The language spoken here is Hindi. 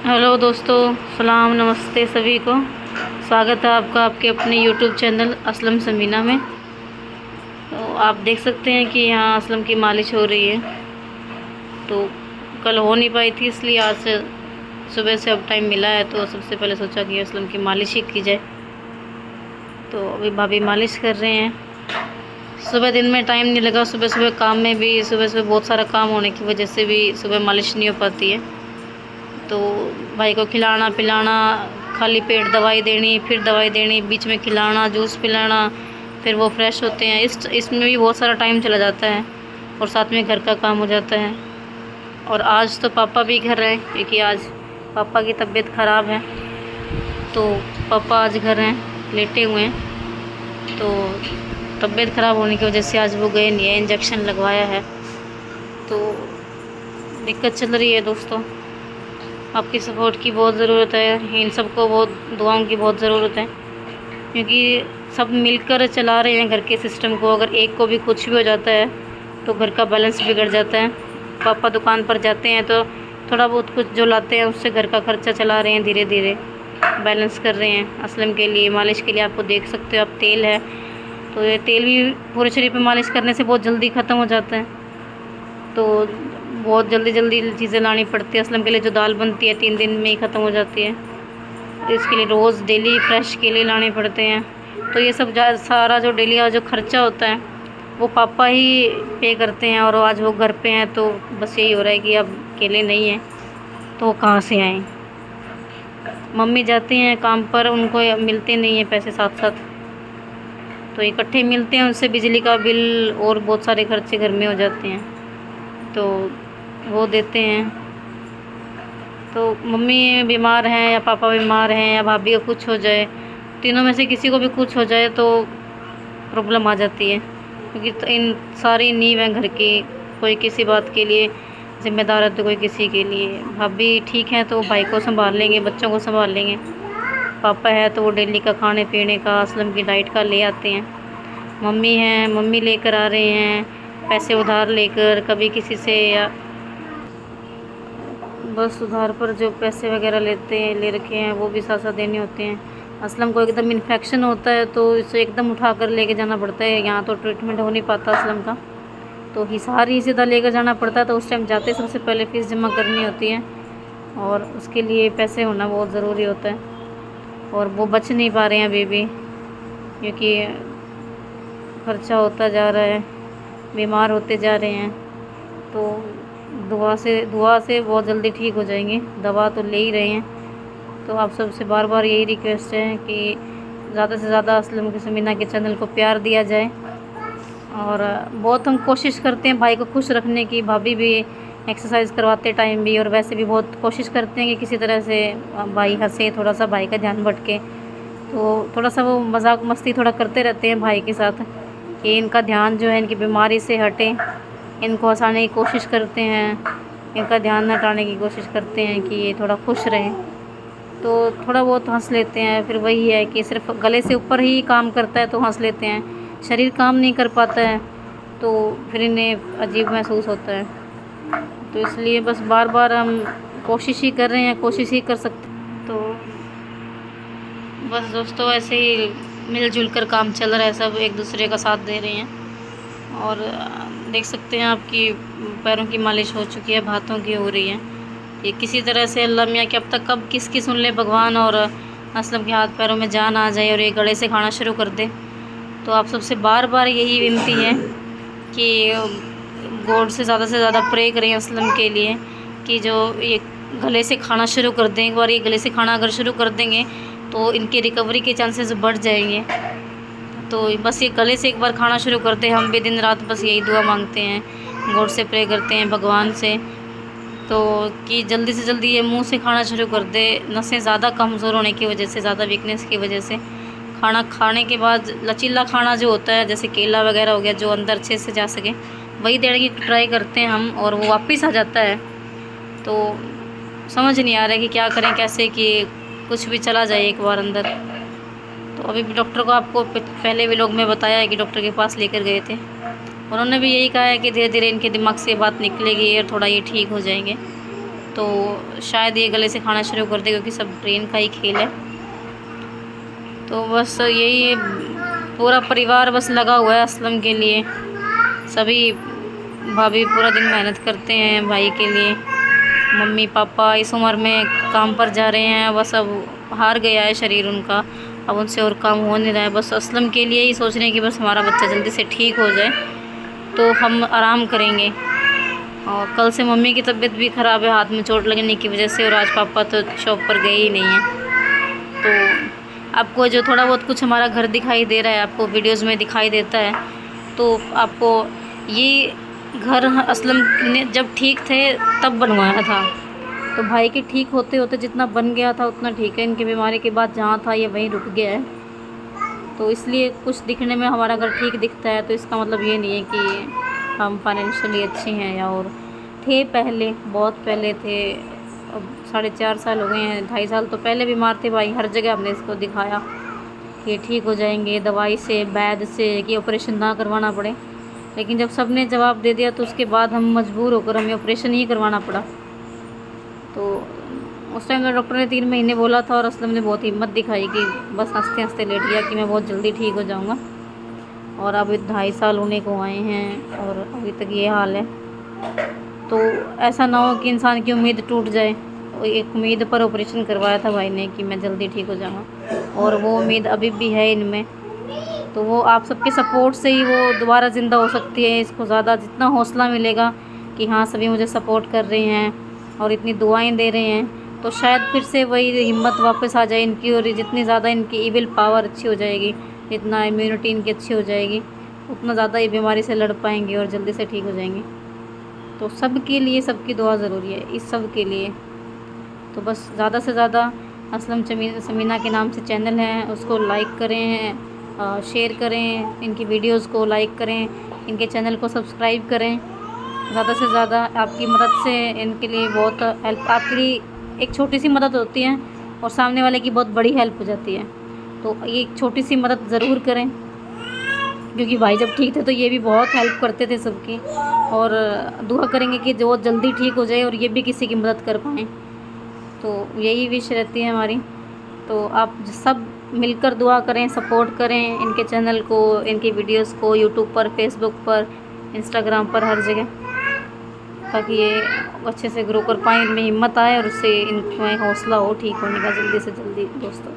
हेलो दोस्तों, सलाम नमस्ते सभी को। स्वागत है आपका आपके अपने यूट्यूब चैनल असलम समीना में। तो आप देख सकते हैं कि यहाँ असलम की मालिश हो रही है। तो कल हो नहीं पाई थी, इसलिए आज से सुबह से अब टाइम मिला है तो सबसे पहले सोचा कि असलम की मालिश ही की जाए। तो अभी भाभी मालिश कर रहे हैं। सुबह दिन में टाइम नहीं लगा, सुबह सुबह काम में भी सुबह बहुत सारा काम होने की वजह से भी सुबह मालिश नहीं हो पाती है। तो भाई को खिलाना पिलाना, खाली पेट दवाई देनी, फिर दवाई देनी, बीच में खिलाना, जूस पिलाना, फिर वो फ्रेश होते हैं। इसमें भी बहुत सारा टाइम चला जाता है और साथ में घर का काम हो जाता है। और आज तो पापा भी घर हैं क्योंकि आज पापा की तबीयत ख़राब है। तो पापा आज घर हैं, लेटे हुए हैं। तो तबीयत ख़राब होने की वजह से आज वो गए नहीं है, इंजेक्शन लगवाया है। तो दिक्कत चल रही है दोस्तों। आपकी सपोर्ट की बहुत ज़रूरत है, इन सबको बहुत दुआओं की बहुत ज़रूरत है क्योंकि सब मिलकर चला रहे हैं घर के सिस्टम को। अगर एक को भी कुछ भी हो जाता है तो घर का बैलेंस बिगड़ जाता है। पापा दुकान पर जाते हैं तो थोड़ा बहुत कुछ जो लाते हैं उससे घर का खर्चा चला रहे हैं, धीरे धीरे बैलेंस कर रहे हैं। असलम के लिए मालिश के लिए आपको देख सकते हो आप, तेल है तो ये तेल भी पूरे शरीर पे मालिश करने से बहुत जल्दी ख़त्म हो जाता है। तो बहुत जल्दी चीज़ें लानी पड़ती है। असलम के लिए जो दाल बनती है 3 दिन में ही ख़त्म हो जाती है। इसके लिए रोज़ डेली फ्रेश केले लाने पड़ते हैं। तो ये सब सारा जो डेली का जो ख़र्चा होता है वो पापा ही पे करते हैं। और आज वो घर पे हैं तो बस यही हो रहा है कि अब केले नहीं हैं तो वो कहाँ से आएँ। मम्मी जाती हैं काम पर, उनको मिलते नहीं हैं पैसे साथ साथ, तो इकट्ठे मिलते हैं। उनसे बिजली का बिल और बहुत सारे खर्चे घर में हो जाते हैं तो वो देते हैं। तो मम्मी बीमार हैं या पापा बीमार हैं या भाभी को कुछ हो जाए, तीनों में से किसी को भी कुछ हो जाए तो प्रॉब्लम आ जाती है क्योंकि तो इन सारी नींव है घर की। कोई किसी बात के लिए ज़िम्मेदार है तो कोई किसी के लिए। भाभी ठीक है तो भाई को संभाल लेंगे, बच्चों को संभाल लेंगे। पापा है तो वो डेली का खाने पीने का, असलम की डाइट का ले आते हैं। मम्मी हैं, मम्मी लेकर आ रहे हैं पैसे उधार लेकर, कभी किसी से या बस उधार पर जो पैसे वगैरह ले रखे हैं वो भी साथ साथ देने होते हैं। असलम को एकदम इन्फेक्शन होता है तो इसे एकदम उठा कर लेके जाना पड़ता है। यहाँ तो ट्रीटमेंट हो नहीं पाता असलम का, तो हिसार ही सीधा लेकर जाना पड़ता है। तो उस टाइम जाते सबसे पहले फ़ीस जमा करनी होती है और उसके लिए पैसे होना बहुत ज़रूरी होता है। और वो बच नहीं पा रहे हैं अभी भी क्योंकि खर्चा होता जा रहा है, बीमार होते जा रहे हैं। तो दुआ से बहुत जल्दी ठीक हो जाएंगे। दवा तो ले ही रहे हैं। तो आप सबसे बार बार यही रिक्वेस्ट है कि ज़्यादा से ज़्यादा असलम की समीना के चैनल को प्यार दिया जाए। और बहुत हम कोशिश करते हैं भाई को खुश रखने की। भाभी भी एक्सरसाइज करवाते टाइम भी, और वैसे भी बहुत कोशिश करते हैं कि किसी तरह से भाई हंसे, थोड़ा सा भाई का ध्यान भटके। तो थोड़ा सा वो मजाक मस्ती थोड़ा करते रहते हैं भाई के साथ कि इनका ध्यान जो है इनकी बीमारी से हटे, इनको हंसाने की कोशिश करते हैं, इनका ध्यान हटाने की कोशिश करते हैं कि ये थोड़ा खुश रहें। तो थोड़ा बहुत हंस लेते हैं। फिर वही है कि सिर्फ गले से ऊपर ही काम करता है तो हंस लेते हैं, शरीर काम नहीं कर पाता है तो फिर इन्हें अजीब महसूस होता है। तो इसलिए बस बार बार हम कोशिश ही कर रहे हैं, कोशिश ही कर सकते। तो बस दोस्तों ऐसे ही मिलजुल कर काम चल रहा है, सब एक दूसरे का साथ दे रहे हैं। और देख सकते हैं आपकी पैरों की मालिश हो चुकी है, हाथों की हो रही है। ये किसी तरह से अल्लाह मियाँ कि अब तक कब किसकी सुन ले भगवान और असलम के हाथ पैरों में जान आ जाए और ये गले से खाना शुरू कर दे। तो आप सबसे बार बार यही विनती है कि गॉड से ज़्यादा प्रे करें असलम के लिए कि जो ये गले से खाना शुरू कर दें। एक बार ये गले से खाना अगर शुरू कर देंगे तो इनकी रिकवरी के चांसेस बढ़ जाएंगे। तो बस ये गले से एक बार खाना शुरू करते हैं। हम भी दिन रात बस यही दुआ मांगते हैं, गॉड से प्रे करते हैं भगवान से तो कि जल्दी से जल्दी ये मुंह से खाना शुरू कर दे। नसें ज़्यादा कमज़ोर होने की वजह से, ज़्यादा वीकनेस की वजह से खाना खाने के बाद लचीला खाना जो होता है जैसे केला वगैरह हो गया जो अंदर अच्छे से जा सके वही देने की ट्राई करते हैं हम, और वो वापस आ जाता है। तो समझ नहीं आ रहा है कि क्या करें कैसे कि कुछ भी चला जाए एक बार अंदर। तो अभी भी डॉक्टर को आपको पहले भी लोग में बताया है कि डॉक्टर के पास लेकर गए थे, उन्होंने भी यही कहा है कि धीरे धीरे इनके दिमाग से बात निकलेगी और थोड़ा ये ठीक हो जाएंगे। तो शायद ये गले से खाना शुरू कर दे, क्योंकि सब ब्रेन का ही खेल है। तो बस यही पूरा परिवार बस लगा हुआ है असलम के लिए। सभी भाभी पूरा दिन मेहनत करते हैं भाई के लिए। मम्मी पापा इस उम्र में काम पर जा रहे हैं, बस अब हार गया है शरीर उनका, अब उनसे और काम हो नहीं रहा है। बस असलम के लिए ही सोच रहे हैं कि बस हमारा बच्चा जल्दी से ठीक हो जाए तो हम आराम करेंगे। और कल से मम्मी की तबीयत भी ख़राब है हाथ में चोट लगने की वजह से, और आज पापा तो शॉप पर गए ही नहीं हैं। तो आपको जो थोड़ा बहुत कुछ हमारा घर दिखाई दे रहा है, आपको वीडियोस में दिखाई देता है, तो आपको ये घर असलम ने जब ठीक थे तब बनवाया था। तो भाई के ठीक होते होते जितना बन गया था उतना ठीक है, इनकी बीमारी के बाद जहाँ था ये वहीं रुक गया है। तो इसलिए कुछ दिखने में हमारा घर ठीक दिखता है, तो इसका मतलब ये नहीं है कि हम फाइनेंशियली अच्छे हैं। या और थे पहले, बहुत पहले थे, अब 4.5 साल हो गए हैं, 2.5 साल तो पहले बीमार थे भाई। हर जगह हमने इसको दिखाया कि ठीक हो जाएंगे दवाई से, वैद्य से, कि ऑपरेशन ना करवाना पड़े। लेकिन जब सब ने जवाब दे दिया तो उसके बाद हम मजबूर होकर हमें ऑपरेशन ही करवाना पड़ा। तो उस टाइम डॉक्टर ने 3 महीने बोला था, और असलम ने बहुत हिम्मत दिखाई कि बस हंसते हंसते लेट गया कि मैं बहुत जल्दी ठीक हो जाऊंगा। और अब 2.5 साल होने को आए हैं और अभी तक ये हाल है। तो ऐसा ना हो कि इंसान की उम्मीद टूट जाए। एक उम्मीद पर ऑपरेशन करवाया था भाई ने कि मैं जल्दी ठीक हो जाऊंगा, और वो उम्मीद अभी भी है इनमें। तो वो आप सबके सपोर्ट से ही वो दोबारा ज़िंदा हो सकती है। इसको ज़्यादा जितना हौसला मिलेगा कि हाँ सभी मुझे सपोर्ट कर रहे हैं और इतनी दुआएं दे रहे हैं, तो शायद फिर से वही हिम्मत वापस आ जाए इनकी, और जितनी ज़्यादा इनकी इविल पावर अच्छी हो जाएगी, जितना इम्यूनिटी इनकी अच्छी हो जाएगी, उतना ज़्यादा ये बीमारी से लड़ पाएंगे और जल्दी से ठीक हो जाएंगे। तो सब के लिए सबकी दुआ ज़रूरी है, इस सब के लिए। तो बस ज़्यादा से ज़्यादा असलम समीना के नाम से चैनल है, उसको लाइक करें, शेयर करें, इनकी वीडियोस को लाइक करें, इनके चैनल को सब्सक्राइब करें। ज़्यादा से ज़्यादा आपकी मदद से इनके लिए बहुत हेल्प, आपके लिए एक छोटी सी मदद होती है और सामने वाले की बहुत बड़ी हेल्प हो जाती है। तो ये एक छोटी सी मदद ज़रूर करें, क्योंकि भाई जब ठीक थे तो ये भी बहुत हेल्प करते थे सबकी, और दुआ करेंगे कि जो जल्दी ठीक हो जाए और ये भी किसी की मदद कर पाएँ। तो यही विश रहती है हमारी। तो आप सब मिलकर दुआ करें, सपोर्ट करें इनके चैनल को, इनकी वीडियोस को, यूट्यूब पर, फेसबुक पर, इंस्टाग्राम पर, हर जगह, ताकि ये अच्छे से ग्रो कर पाएँ, इनमें हिम्मत आए और उससे इनमें हौसला हो ठीक होने का जल्दी से जल्दी दोस्तों।